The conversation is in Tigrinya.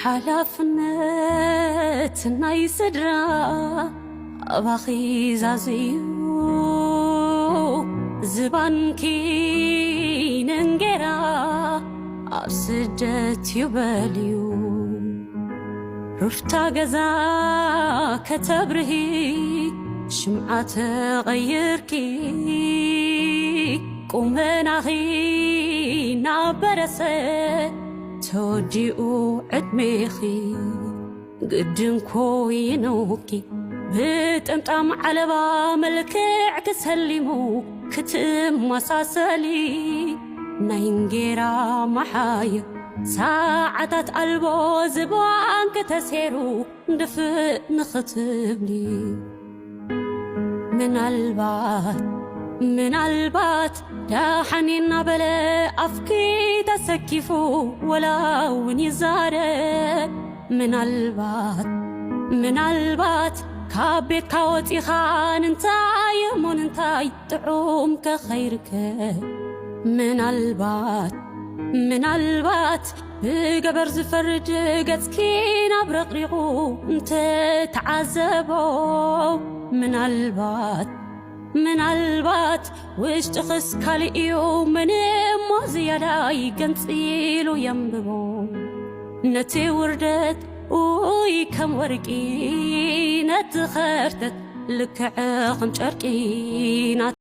ሓላፍነት ናይ ስድራ ኣባኺ ዛዝዩ ዝባንኪ ነንጌራ ኣብ ስደት ይበልዩ ሩፍታ ገዛ ከተብርሂ ሽምዓተ ቀይርኪ ቁመናኺ ናበረሰ ተወዲኡ ዕድሜኺ ግድን ኮይኑኪ ብጥምጣም ዓለባ መልክዕ ክሰሊሙ ክትመሳሰሊ ናይ እንጌራ መሓየ ሰዓታት አልቦ ዝባን ከተሴሩ ድፍእ ንኽትብሊ ምናልባት ዳሓኒና በለ ኣፍኪ ተሰኪፉ ወላውን ይዛረብ ምናልባት ካብ ቤትካ ወፂኻ ንንታይ እሞ ንንታይ ጥዑም ከኸይርከብ ምናልባት ብገበር ዝፈርድ ገጽኪ ናብ ረቕሪቑ እንተተዓዘቦ ምናልባት ውሽጢ ኽስካሊ እዩ ምንሞ ዝያዳ ይገንፂሉ የንብቦ ነቲ ውርደት ኡይ ከም ወርቂ ነቲ ኸርተት ልክዕ ኸም ጨርቂ